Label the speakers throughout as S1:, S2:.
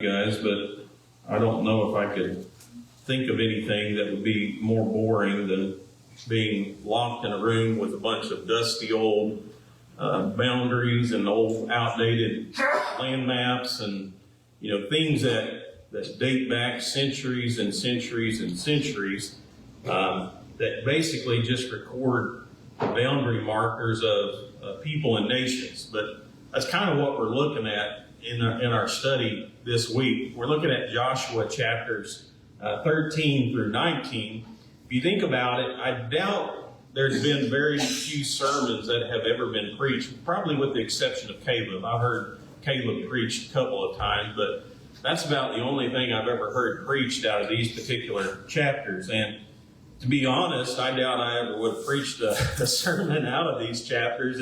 S1: guys, but I don't know if I could think of anything that would be more boring than being locked in a room with a bunch of dusty old boundaries and old outdated land maps and things that date back centuries and centuries and centuries that basically just record the boundary markers of people and nations. But that's kind of what we're looking at in our study this week. We're looking at Joshua chapters 13 through 19. If you think about it, I doubt there's been very few sermons that have ever been preached, probably with the exception of Caleb. I've heard Caleb preached a couple of times, but that's about the only thing I've ever heard preached out of these particular chapters. And to be honest, I doubt I ever would have preached a sermon out of these chapters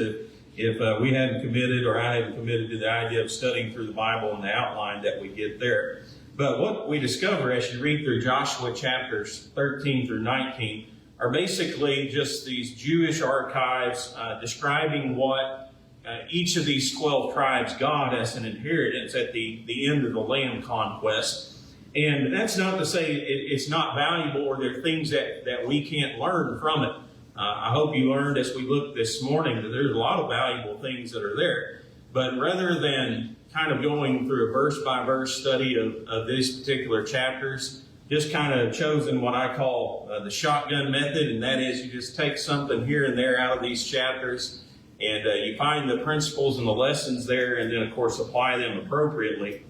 S1: if we hadn't committed, or I hadn't committed to the idea of studying through the Bible and the outline that we get there. But what we discover as you read through Joshua chapters 13 through 19 are basically just these Jewish archives describing what each of these 12 tribes got as an inheritance at the end of the land conquest. And that's not to say it's not valuable or there are things that we can't learn from it. I hope you learned as we looked this morning that there's a lot of valuable things that are there. But rather than kind of going through a verse-by-verse study of these particular chapters, just kind of chosen what I call the shotgun method, and that is you just take something here and there out of these chapters, and you find the principles and the lessons there, and then, of course, apply them appropriately.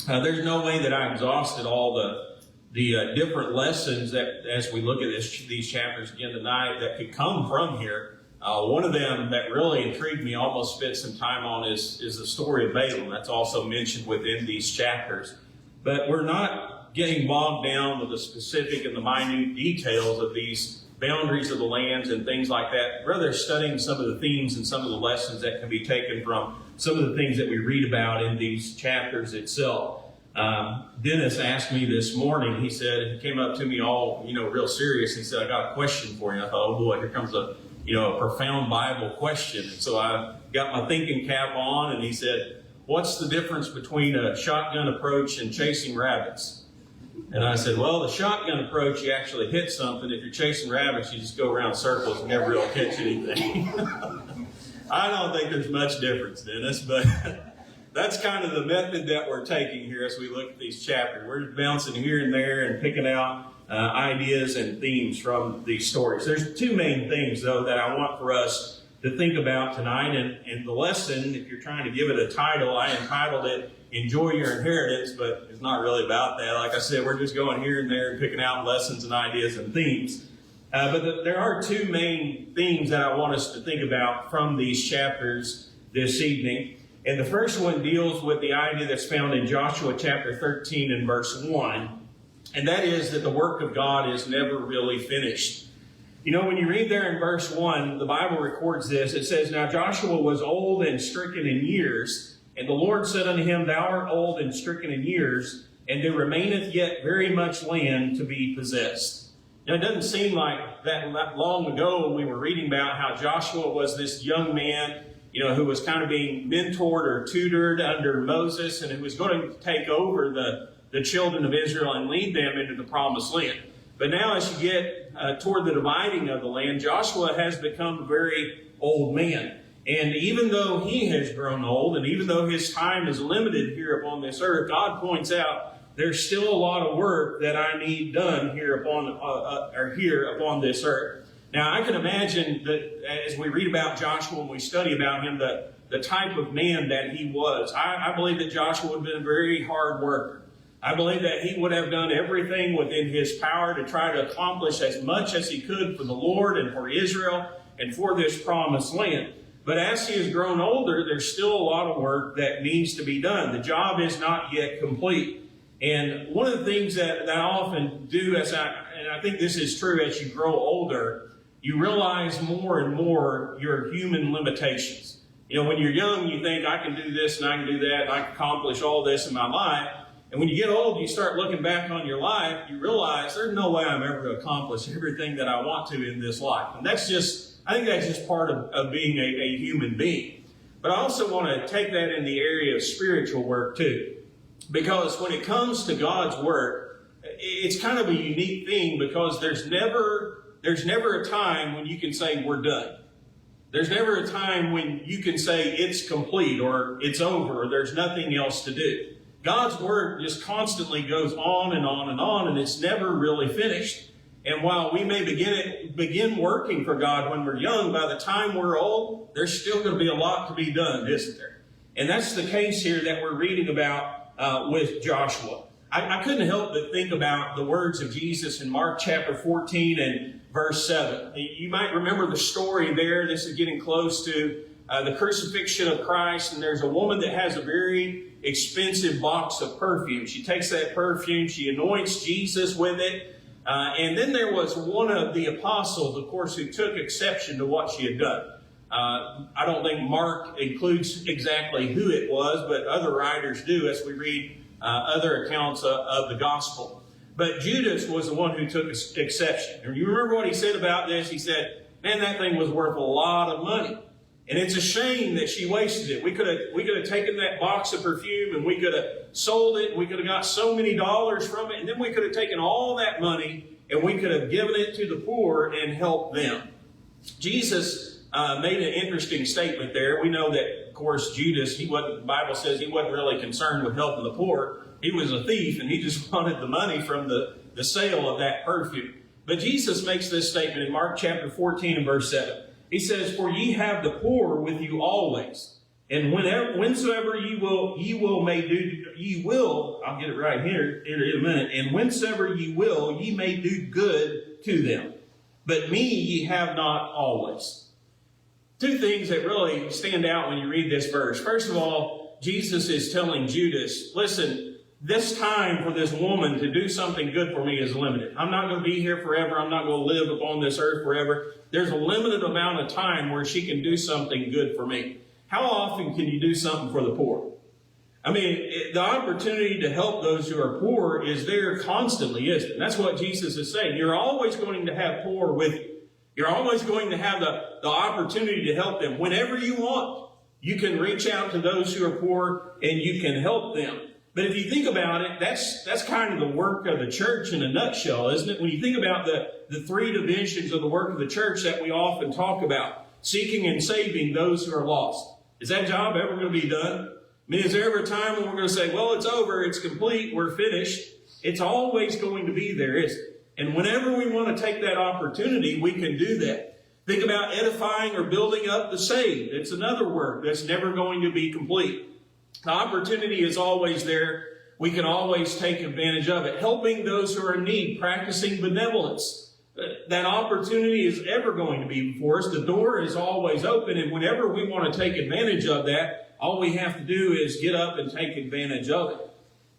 S1: There's no way that I exhausted all the different lessons that, as we look at these chapters again tonight, that could come from here. One of them that really intrigued me, almost spent some time on, is the story of Balaam. That's also mentioned within these chapters. But we're not getting bogged down with the specific and the minute details of these boundaries of the lands and things like that. Rather, studying some of the themes and some of the lessons that can be taken from some of the things that we read about in these chapters itself. Dennis asked me this morning, he came up to me all, real serious. He said, I got a question for you. I thought, oh boy, here comes a profound Bible question. And so I got my thinking cap on, and he said, what's the difference between a shotgun approach and chasing rabbits? And I said, well, the shotgun approach, you actually hit something. If you're chasing rabbits, you just go around circles and never really catch anything. I don't think there's much difference, Dennis, but that's kind of the method that we're taking here as we look at these chapters. We're just bouncing here and there and picking out ideas and themes from these stories. There's two main things, though, that I want for us to think about tonight. And the lesson, if you're trying to give it a title, I entitled it, Enjoy Your Inheritance, but it's not really about that. Like I said, we're just going here and there and picking out lessons and ideas and themes. But there are two main themes that I want us to think about from these chapters this evening. And the first one deals with the idea that's found in Joshua chapter 13 and verse 1. And that is that the work of God is never really finished. When you read there in verse 1, the Bible records this. It says, Now Joshua was old and stricken in years, and the Lord said unto him, Thou art old and stricken in years, and there remaineth yet very much land to be possessed. Now, it doesn't seem like that long ago when we were reading about how Joshua was this young man, who was kind of being mentored or tutored under Moses, and who was going to take over the children of Israel and lead them into the promised land. But now as you get toward the dividing of the land, Joshua has become a very old man. And even though he has grown old, and even though his time is limited here upon this earth, God points out there's still a lot of work that I need done here upon this earth. Now, I can imagine that as we read about Joshua and we study about him, the type of man that he was. I believe that Joshua would have been a very hard worker. I believe that he would have done everything within his power to try to accomplish as much as he could for the Lord and for Israel and for this promised land. But as he has grown older, there's still a lot of work that needs to be done. The job is not yet complete. And one of the things that I often do, and I think this is true as you grow older, you realize more and more your human limitations. When you're young, you think, I can do this and I can do that, and I can accomplish all this in my life. And when you get old, you start looking back on your life, you realize there's no way I'm ever going to accomplish everything that I want to in this life. And I think that's just part of being a human being. But I also want to take that in the area of spiritual work too.
S2: Because when it comes to God's work, it's kind of a unique thing, because there's never a time when you can say we're done. There's never a time when you can say it's complete or it's over or there's nothing else to do. God's work just constantly goes on and on and on, and it's never really finished. And while we may begin working for God when we're young, by the time we're old, there's still going to be a lot to be done, isn't there? And that's the case here that we're reading about with Joshua. I couldn't help but think about the words of Jesus in Mark chapter 14 and verse 7. You might remember the story there. This is getting close to the crucifixion of Christ, and there's a woman that has a very expensive box of perfume. She takes that perfume, she anoints Jesus with it, and then there was one of the apostles, of course, who took exception to what she had done. I don't think Mark includes exactly who it was, but other writers do as we read other accounts of the gospel. But Judas was the one who took exception. And you remember what he said about this? He said, man, that thing was worth a lot of money. And it's a shame that she wasted it. We could have taken that box of perfume and we could have sold it. We could have got so many dollars from it. And then we could have taken all that money and we could have given it to the poor and helped them. Jesus made an interesting statement there. We know that, of course, Judas, the Bible says he wasn't really concerned with helping the poor. He was a thief and he just wanted the money from the sale of that perfume. But Jesus makes this statement in Mark chapter 14 and verse 7. He says, for ye have the poor with you always, and whensoever ye will, I'll get it right here in a minute, and whensoever ye will, ye may do good to them. But me ye have not always. Two things that really stand out when you read this verse. First of all, Jesus is telling Judas, listen, this time for this woman to do something good for me is limited. I'm not going to be here forever. I'm not going to live upon this earth forever. There's a limited amount of time where she can do something good for me. How often can you do something for the poor? I mean, the opportunity to help those who are poor is there constantly, isn't it? That's what Jesus is saying. You're always going to have poor with you. You're always going to have the opportunity to help them. Whenever you want, you can reach out to those who are poor and you can help them. But if you think about it, that's kind of the work of the church in a nutshell, isn't it? When you think about the three divisions of the work of the church that we often talk about, seeking and saving those who are lost. Is that job ever going to be done? I mean, is there ever a time when we're going to say, well, it's over, it's complete, we're finished? It's always going to be there, isn't it? And whenever we want to take that opportunity, we can do that. Think about edifying or building up the saved. It's another work that's never going to be complete. The opportunity is always there. We can always take advantage of it. Helping those who are in need, practicing benevolence. That opportunity is ever going to be before us. The door is always open, and whenever we want to take advantage of that, all we have to do is get up and take advantage of it.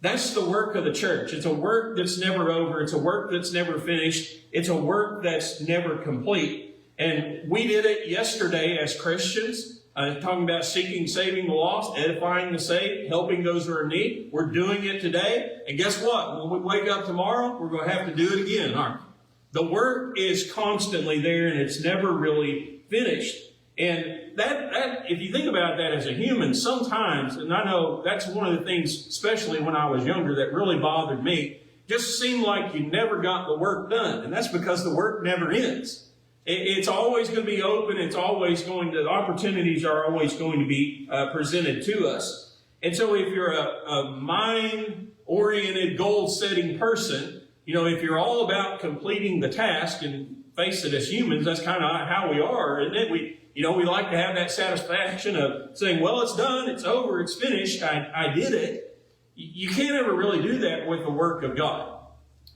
S2: That's the work of the church. It's a work that's never over. It's a work that's never finished. It's a work that's never complete. And we did it yesterday as Christians. Talking about seeking, saving the lost, edifying the saved, helping those who are in need. We're doing it today. And guess what? When we wake up tomorrow, we're going to have to do it again, aren't we? The work is constantly there and it's never really finished. And that if you think about that as a human, sometimes, and I know that's one of the things, especially when I was younger, that really bothered me, just seemed like you never got the work done. And that's because the work never ends. It's always going to be open. The opportunities are always going to be presented to us. And so if you're a mind-oriented, goal-setting person, if you're all about completing the task, and face it, as humans, that's kind of how we are. And then we like to have that satisfaction of saying, well, it's done, it's over, it's finished, I did it. You can't ever really do that with the work of God.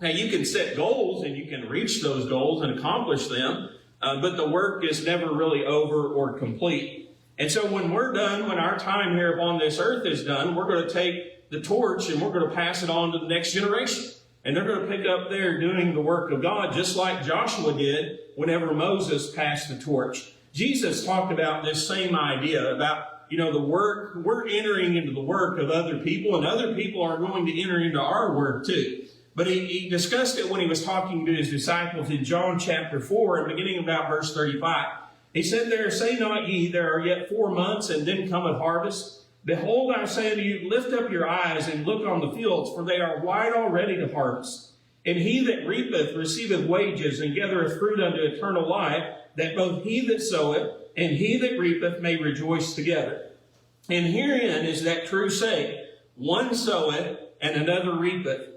S2: Now, you can set goals and you can reach those goals and accomplish them, but the work is never really over or complete. And so when we're done, when our time here upon this earth is done, we're going to take the torch and we're going to pass it on to the next generation. And they're going to pick up there doing the work of God, just like Joshua did whenever Moses passed the torch. Jesus talked about this same idea about, the work. We're entering into the work of other people, and other people are going to enter into our work too. But he discussed it when he was talking to his disciples in John chapter 4, and beginning about verse 35. He said there, say not ye, there are yet 4 months, and then cometh harvest. Behold, I say unto you, lift up your eyes and look on the fields, for they are white already to harvest. And he that reapeth receiveth wages, and gathereth fruit unto eternal life, that both he that soweth and he that reapeth may rejoice together. And herein is that true saying, one soweth and another reapeth.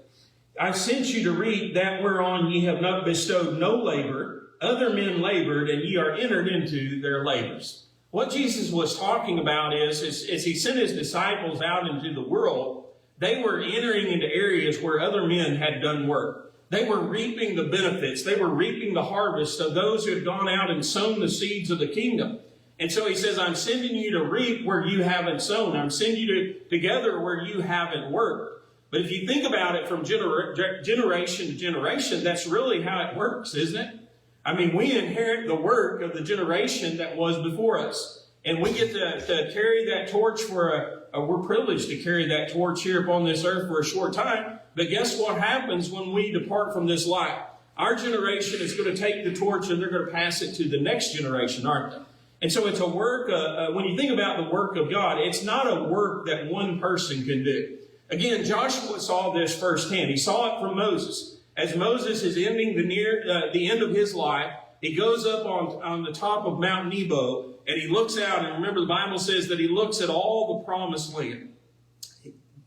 S2: I sent you to reap that whereon ye have not bestowed no labor. Other men labored, and ye are entered into their labors. What Jesus was talking about is as he sent his disciples out into the world, they were entering into areas where other men had done work. They were reaping the benefits. They were reaping the harvest of those who had gone out and sown the seeds of the kingdom. And so he says, I'm sending you to reap where you haven't sown. I'm sending you together where you haven't worked. But if you think about it from generation to generation, that's really how it works, isn't it? I mean, we inherit the work of the generation that was before us. And we get to carry that torch we're privileged to carry that torch here upon this earth for a short time. But guess what happens when we depart from this life? Our generation is going to take the torch and they're going to pass it to the next generation, aren't they? And so it's a work, when you think about the work of God, it's not a work that one person can do. Again, Joshua saw this firsthand. He saw it from Moses. As Moses is ending the end of his life, he goes up on the top of Mount Nebo, and he looks out, and remember the Bible says that he looks at all the promised land.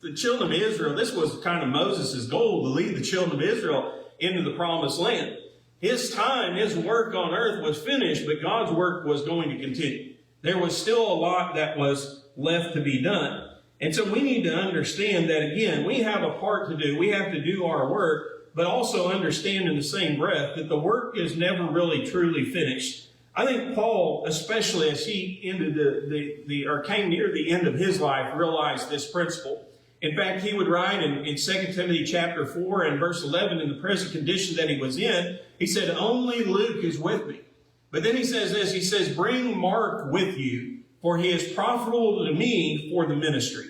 S2: The children of Israel, this was kind of Moses' goal, to lead the children of Israel into the promised land. His time, his work on earth was finished, but God's work was going to continue. There was still a lot that was left to be done. And so we need to understand that, again, we have a part to do. We have to do our work, but also understand in the same breath that the work is never really truly finished. I think Paul, especially as he ended or came near the end of his life, realized this principle. In fact, he would write in 2 Timothy chapter 4 and verse 11, in the present condition that he was in, he said, only Luke is with me. But then he says this, he says, bring Mark with you, for he is profitable to me for the ministry.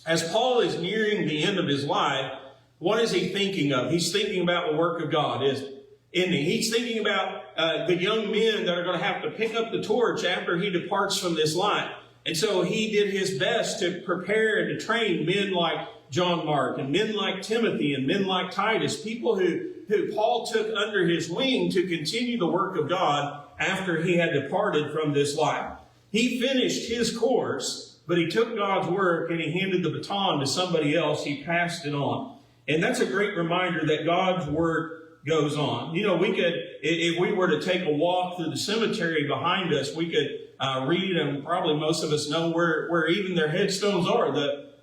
S2: As Paul is nearing the end of his life, what is he thinking of? He's thinking about the work of God, isn't he? He's thinking about the young men that are going to have to pick up the torch after he departs from this life. And so he did his best to prepare and to train men like John Mark and men like Timothy and men like Titus, people who Paul took under his wing to continue the work of God after he had departed from this life. He finished his course, but he took God's work and he handed the baton to somebody else. He passed it on. And that's a great reminder that God's work goes on. You know, we could, if we were to take a walk through the cemetery behind us, we could read, and probably most of us know where even their headstones are,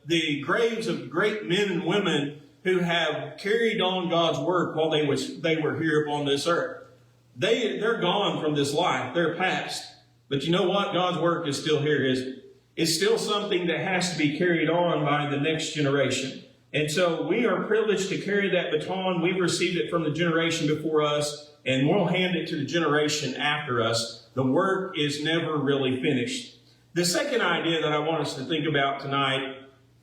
S2: the graves of great men and women who have carried on God's work while they were here upon this earth. They're gone from this life. They're past. But you know what? God's work is still here, isn't it? It's still something that has to be carried on by the next generation. And so we are privileged to carry that baton. We've received it from the generation before us, and we'll hand it to the generation after us. The work is never really finished. The second idea that I want us to think about tonight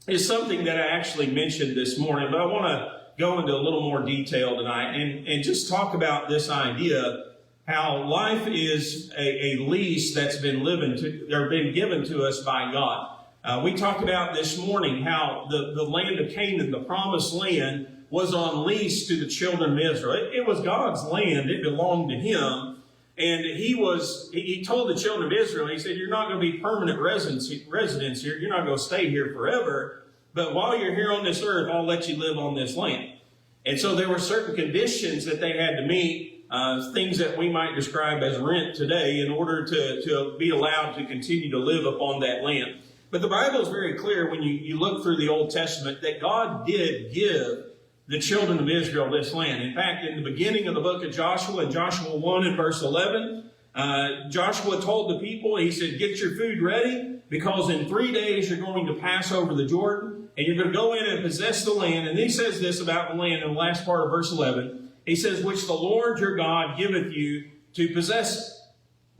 S2: is something that I actually mentioned this morning, but I want to go into a little more detail tonight and just talk about this idea, how life is a lease that's been given to us by God. We talked about this morning how the land of Canaan, the promised land, was on lease to the children of Israel. It was God's land. It belonged to him. And he told the children of Israel, he said, you're not going to be permanent residents here. You're not going to stay here forever. But while you're here on this earth, I'll let you live on this land. And so there were certain conditions that they had to meet, things that we might describe as rent today, in order to be allowed to continue to live upon that land. But the Bible is very clear when you look through the Old Testament that God did give the children of Israel this land. In fact, in the beginning of the book of Joshua, in Joshua 1 and verse 11, Joshua told the people, he said, get your food ready, because in 3 days you're going to pass over the Jordan, and you're going to go in and possess the land. And he says this about the land in the last part of verse 11. He says, which the Lord your God giveth you to possess it.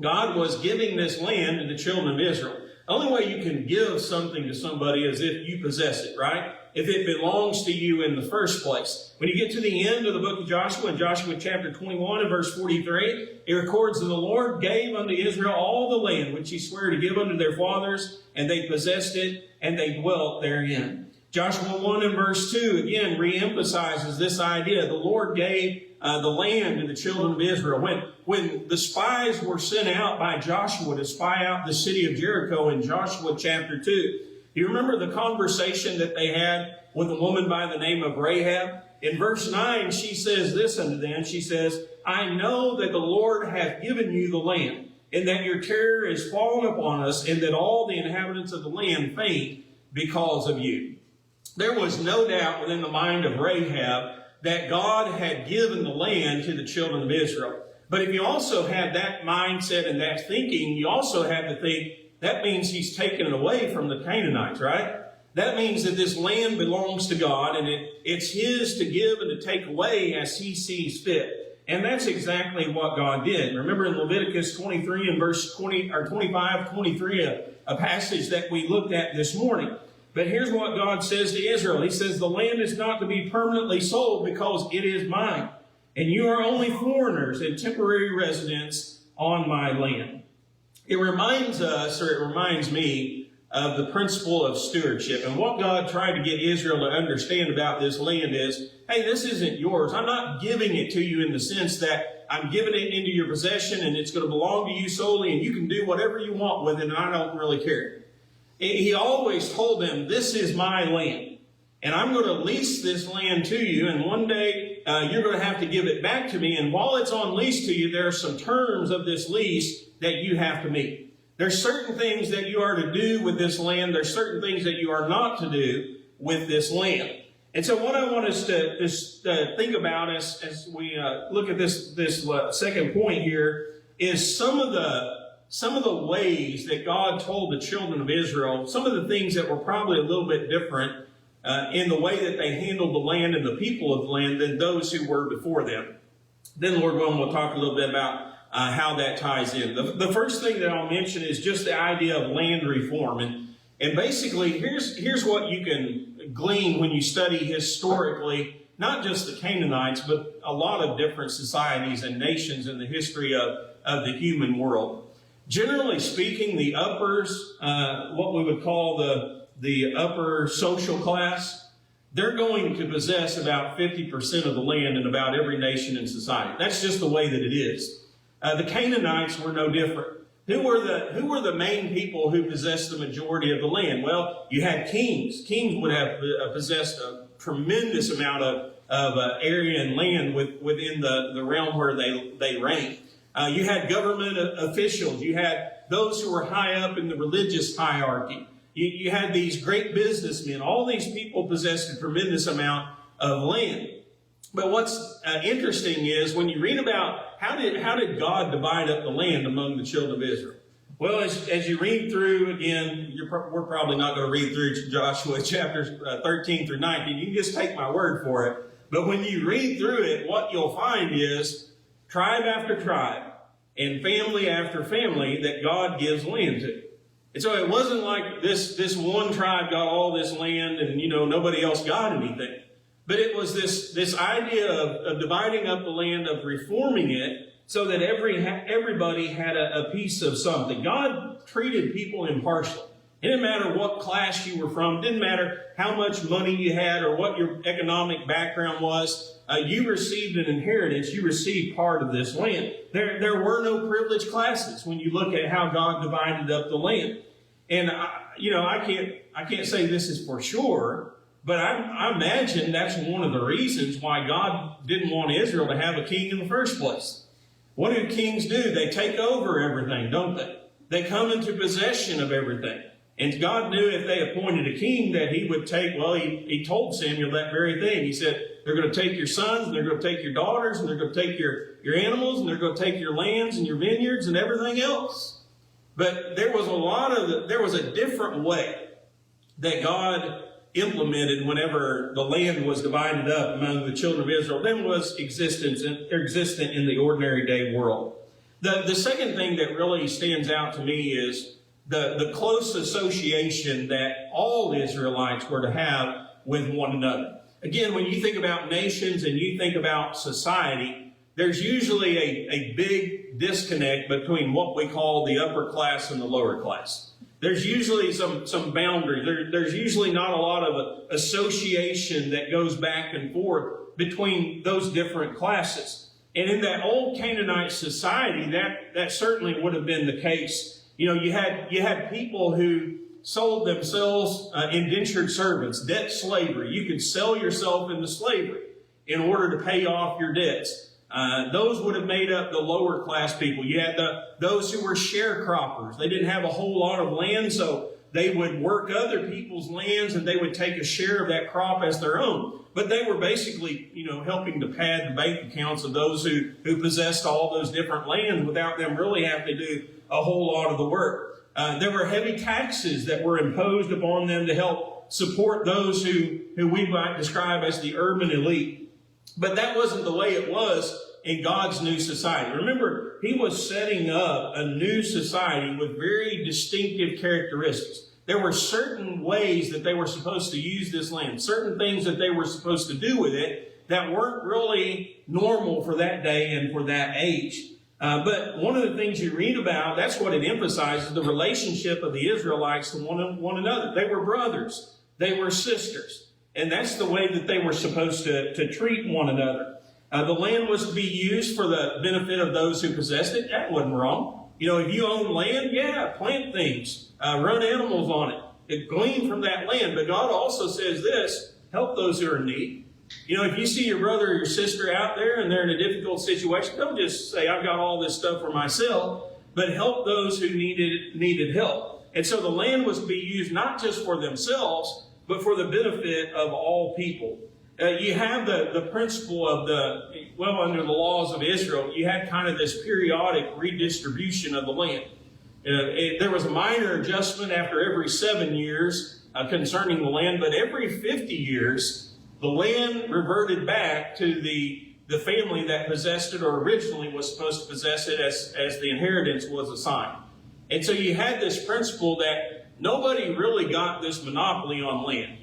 S2: God was giving this land to the children of Israel. The only way you can give something to somebody is if you possess it, right? If it belongs to you in the first place. When you get to the end of the book of Joshua, in Joshua chapter 21 and verse 43, it records that the Lord gave unto Israel all the land which he sware to give unto their fathers, and they possessed it, and they dwelt therein. Joshua 1 and verse 2 again reemphasizes this idea. The Lord gave the land to the children of Israel. When the spies were sent out by Joshua to spy out the city of Jericho in Joshua chapter 2, do you remember the conversation that they had with a woman by the name of Rahab? In verse 9, she says this unto them. She says, I know that the Lord hath given you the land, and that your terror is fallen upon us, and that all the inhabitants of the land faint because of you. There was no doubt within the mind of Rahab that God had given the land to the children of Israel. But if you also had that mindset and that thinking, you also have to think, that means he's taken it away from the Canaanites, right? That means that this land belongs to God, and it's his to give and to take away as he sees fit. And that's exactly what God did. Remember in Leviticus 23 and verse 20 or 25, 23, a passage that we looked at this morning. But here's what God says to Israel. He says, the land is not to be permanently sold because it is mine, and you are only foreigners and temporary residents on my land. It reminds us, or it reminds me, of the principle of stewardship. And what God tried to get Israel to understand about this land is, hey, this isn't yours. I'm not giving it to you in the sense that I'm giving it into your possession and it's going to belong to you solely and you can do whatever you want with it and I don't really care. He always told them, this is my land. And I'm going to lease this land to you, and one day you're going to have to give it back to me. And while it's on lease to you, there are some terms of this lease that you have to meet. There's certain things that you are to do with this land. There's certain things that you are not to do with this land. And so what I want us to think about as we look at this second point here is some of the ways that God told the children of Israel, some of the things that were probably a little bit different in the way that they handled the land and the people of the land than those who were before them. Then, Lord willing, we'll talk a little bit about how that ties in. The first thing that I'll mention is just the idea of land reform. And basically, here's what you can glean when you study historically, not just the Canaanites, but a lot of different societies and nations in the history of the human world. Generally speaking, the uppers, what we would call the upper social class, they're going to possess about 50% of the land in about every nation and society. That's just the way that it is. The Canaanites were no different. Who were the main people who possessed the majority of the land? Well, you had kings. Kings would have possessed a tremendous amount of area and land within the realm where they reigned. You had government officials. You had those who were high up in the religious hierarchy. You had these great businessmen. All these people possessed a tremendous amount of land. But what's interesting is when you read about how did God divide up the land among the children of Israel? Well, as you read through, again, we're probably not going to read through Joshua chapters 13 through 19. You can just take my word for it. But when you read through it, what you'll find is tribe after tribe and family after family that God gives land to. And so it wasn't like this one tribe got all this land and, nobody else got anything. But it was this idea of dividing up the land, of reforming it so that everybody had a piece of something. God treated people impartially. It didn't matter what class you were from. It didn't matter how much money you had or what your economic background was. You received an inheritance. You received part of this land. There were no privileged classes when you look at how God divided up the land. And, I can't say this is for sure, but I imagine that's one of the reasons why God didn't want Israel to have a king in the first place. What do kings do? They take over everything, don't they? They come into possession of everything. And God knew if they appointed a king that he would take, he told Samuel that very thing. He said, they're going to take your sons, and they're going to take your daughters, and they're going to take your animals, and they're going to take your lands and your vineyards and everything else. But there was a different way that God implemented whenever the land was divided up among the children of Israel than was existent in the ordinary day world. The second thing that really stands out to me is the close association that all Israelites were to have with one another. Again, when you think about nations and you think about society, there's usually a big disconnect between what we call the upper class and the lower class. there's usually some boundary. There's usually not a lot of association that goes back and forth between those different classes. And in that old Canaanite society, that certainly would have been the case. You know, you had people who sold themselves indentured servants, debt slavery. You could sell yourself into slavery in order to pay off your debts. Those would have made up the lower class people. You had those who were sharecroppers. They didn't have a whole lot of land, so they would work other people's lands and they would take a share of that crop as their own. But they were basically, helping to pad the bank accounts of those who possessed all those different lands without them really having to do a whole lot of the work. There were heavy taxes that were imposed upon them to help support those who we might describe as the urban elite. But that wasn't the way it was in God's new society. Remember, he was setting up a new society with very distinctive characteristics. There were certain ways that they were supposed to use this land, certain things that they were supposed to do with it that weren't really normal for that day and for that age. But one of the things you read about, that's what it emphasizes, the relationship of the Israelites to one another. They were brothers. They were sisters. And that's the way that they were supposed to treat one another. The land was to be used for the benefit of those who possessed it. That wasn't wrong. If you own land, plant things, run animals on it, glean from that land. But God also says this, help those who are in need. If you see your brother or your sister out there and they're in a difficult situation, don't just say, I've got all this stuff for myself, but help those who needed help. And so the land was to be used not just for themselves, but for the benefit of all people. You have the principle of under the laws of Israel, you had kind of this periodic redistribution of the land. There was a minor adjustment after every 7 years concerning the land, but every 50 years, the land reverted back to the family that possessed it or originally was supposed to possess it as the inheritance was assigned. And so you had this principle that nobody really got this monopoly on land,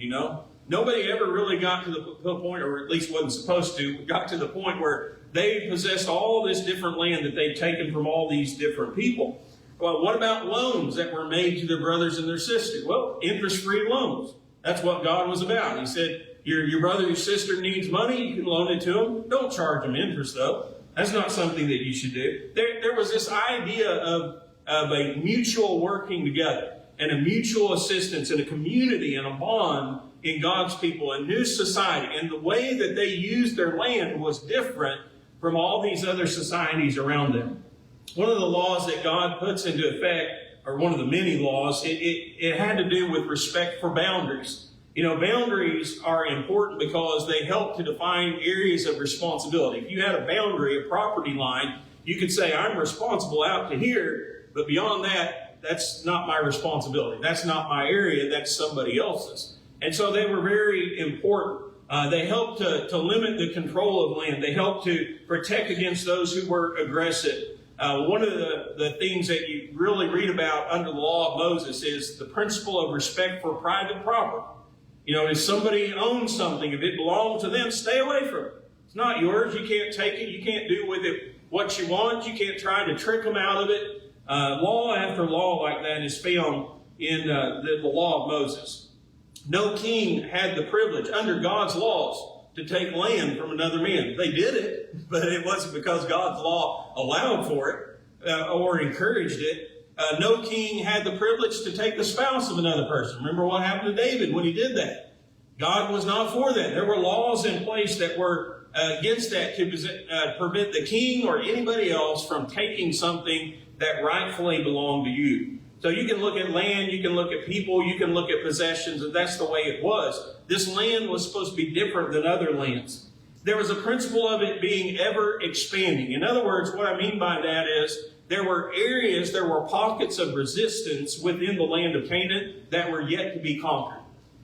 S2: Nobody ever really got to the point, or at least wasn't supposed to, got to the point where they possessed all this different land that they'd taken from all these different people. Well, what about loans that were made to their brothers and their sisters? Well, interest-free loans. That's what God was about. He said, your brother or sister needs money, you can loan it to them. Don't charge them interest, though. That's not something that you should do. There was this idea of a mutual working together and a mutual assistance and a community and a bond in God's people, a new society. And the way that they used their land was different from all these other societies around them. One of the laws that God puts into effect, or one of the many laws, it had to do with respect for boundaries. Boundaries are important because they help to define areas of responsibility. If you had a boundary, a property line, you could say, I'm responsible out to here, but beyond that, that's not my responsibility. That's not my area, that's somebody else's. And so they were very important. They helped to limit the control of land. They helped to protect against those who were aggressive. One of the things that you really read about under the law of Moses is the principle of respect for private property. If somebody owns something, if it belongs to them, stay away from it. It's not yours. You can't take it. You can't do with it what you want. You can't try to trick them out of it. Law after law like that is found in the law of Moses. No king had the privilege under God's laws to take land from another man. They did it, but it wasn't because God's law allowed for it or encouraged it. No king had the privilege to take the spouse of another person. Remember what happened to David when he did that? God was not for that. There were laws in place that were against that to prevent the king or anybody else from taking something that rightfully belonged to you. So you can look at land, you can look at people, you can look at possessions, and that's the way it was. This land was supposed to be different than other lands. There was a principle of it being ever expanding. In other words, what I mean by that is there were areas, there were pockets of resistance within the land of Canaan that were yet to be conquered.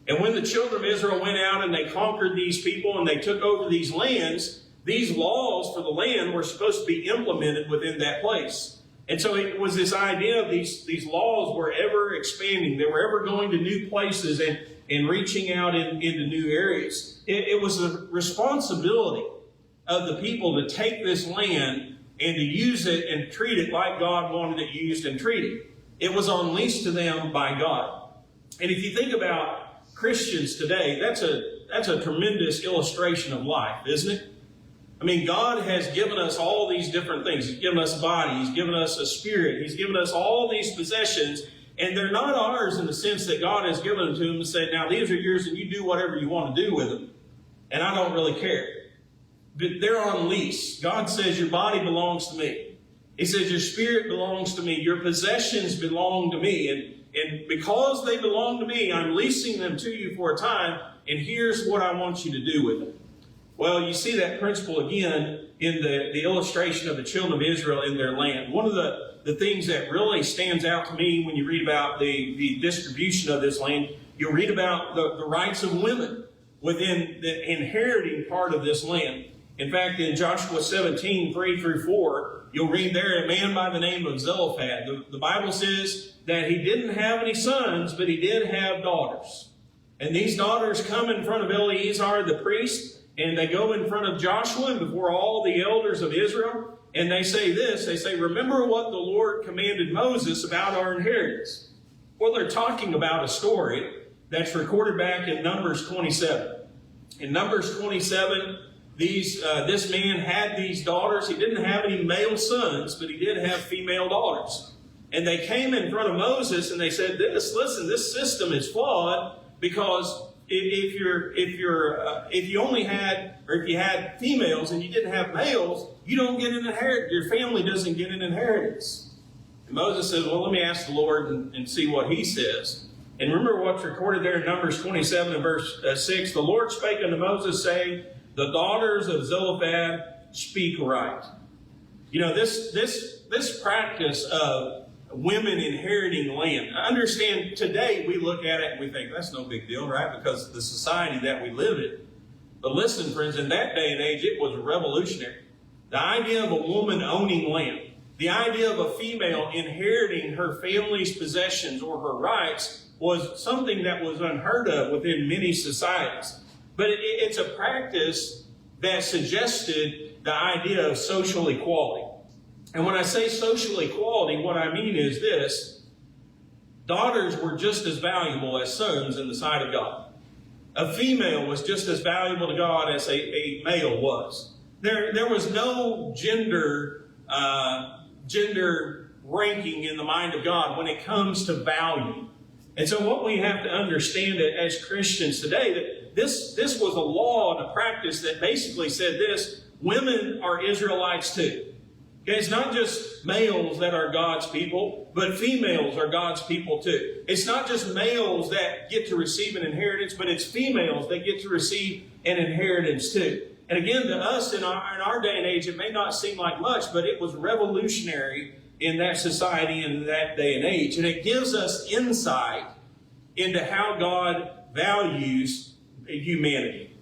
S2: And when the children of Israel went out and they conquered these people and they took over these lands, these laws for the land were supposed to be implemented within that place. And so it was this idea of these laws were ever expanding. They were ever going to new places and reaching out into new areas. It was the responsibility of the people to take this land and to use it and treat it like God wanted it used and treated. It was unleashed to them by God. And if you think about Christians today, that's a tremendous illustration of life, isn't it? I mean, God has given us all these different things. He's given us a body. He's given us a spirit. He's given us all these possessions. And they're not ours in the sense that God has given them to them and said, now these are yours and you do whatever you want to do with them. And I don't really care. But they're on lease. God says your body belongs to me. He says your spirit belongs to me. Your possessions belong to me. And because they belong to me, I'm leasing them to you for a time. And here's what I want you to do with them. Well, you see that principle again in the illustration of the children of Israel in their land. One of the things that really stands out to me when you read about the distribution of this land, you'll read about the rights of women within the inheriting part of this land. In fact, in Joshua 17, 3 through 4, you'll read there a man by the name of Zelophehad. The Bible says that he didn't have any sons, but he did have daughters. And these daughters come in front of Eleazar the priest, and they go in front of Joshua and before all the elders of Israel, and they say this, they say, remember what the Lord commanded Moses about our inheritance. Well, they're talking about a story that's recorded back in Numbers 27. In Numbers 27, this man had these daughters. He didn't have any male sons, but he did have female daughters. And they came in front of Moses and they said, listen, this system is flawed because if you had females and you didn't have males, you don't get an inheritance. Your family doesn't get an inheritance. And Moses says, well, let me ask the Lord and see what he says. And remember what's recorded there in Numbers 27 and verse 6. The Lord spake unto Moses, saying, the daughters of Zelophehad speak right. You know, this practice of women inheriting land. I understand today we look at it and we think that's no big deal, right? Because of the society that we live in. But listen, friends, in that day and age, it was revolutionary. The idea of a woman owning land, the idea of a female inheriting her family's possessions or her rights was something that was unheard of within many societies. But it's a practice that suggested the idea of social equality. And when I say social equality, what I mean is this. Daughters were just as valuable as sons in the sight of God. A female was just as valuable to God as a male was. There was no gender ranking in the mind of God when it comes to value. And so what we have to understand as Christians today, that this was a law and a practice that basically said this: women are Israelites too. Okay, it's not just males that are God's people, but females are God's people too. It's not just males that get to receive an inheritance, but it's females that get to receive an inheritance too. And again, to us in our day and age, it may not seem like much, but it was revolutionary in that society and in that day and age. And it gives us insight into how God values humanity.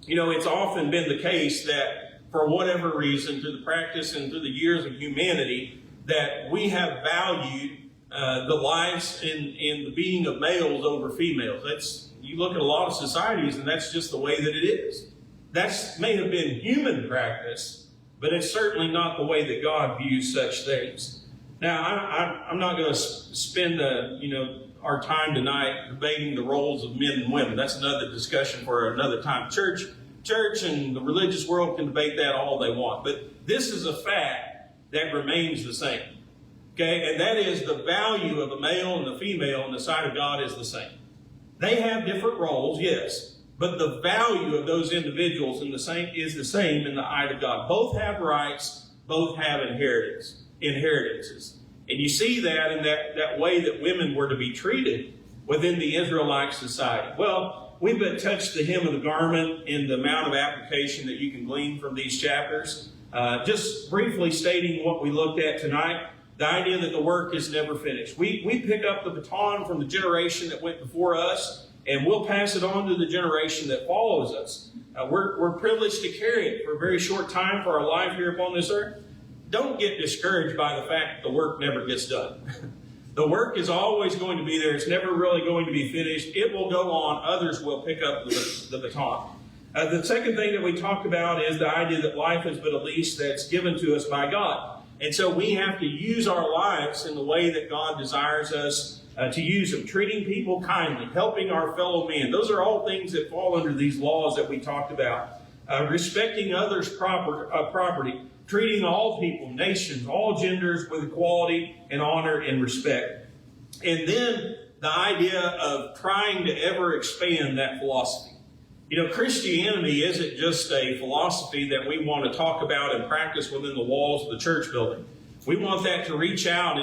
S2: You know, it's often been the case that for whatever reason, through the practice and through the years of humanity, that we have valued the lives and the being of males over females. You look at a lot of societies, and that's just the way that it is. That may have been human practice, but it's certainly not the way that God views such things. Now, I'm not going to spend our time tonight debating the roles of men and women. That's another discussion for another time. Church and the religious world can debate that all they want. But this is a fact that remains the same. Okay? And that is the value of the male and the female in the sight of God is the same. They have different roles, yes. But the value of those individuals is the same in the eye of God. Both have rights. Both have inheritances. And you see that in that way that women were to be treated within the Israelite society. Well, we've touched the hem of the garment in the amount of application that you can glean from these chapters. Just briefly stating what we looked at tonight, the idea that the work is never finished. We pick up the baton from the generation that went before us, and we'll pass it on to the generation that follows us. We're privileged to carry it for a very short time for our life here upon this earth. Don't get discouraged by the fact that the work never gets done. The work is always going to be there. It's never really going to be finished. It will go on. Others will pick up the baton. The second thing that we talked about is the idea that life is but a lease that's given to us by God. And so we have to use our lives in the way that God desires us to use them. Treating people kindly, helping our fellow man. Those are all things that fall under these laws that we talked about. Respecting others' property. Treating all people, nations, all genders with equality and honor and respect. And then the idea of trying to ever expand that philosophy. You know, Christianity isn't just a philosophy that we want to talk about and practice within the walls of the church building. We want that to reach out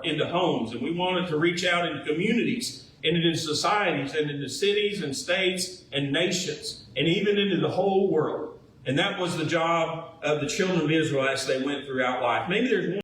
S2: into homes, and we want it to reach out into communities, and into societies, and into cities and states and nations, and even into the whole world. And that was the job of the children of Israel as they went throughout life. Maybe there's one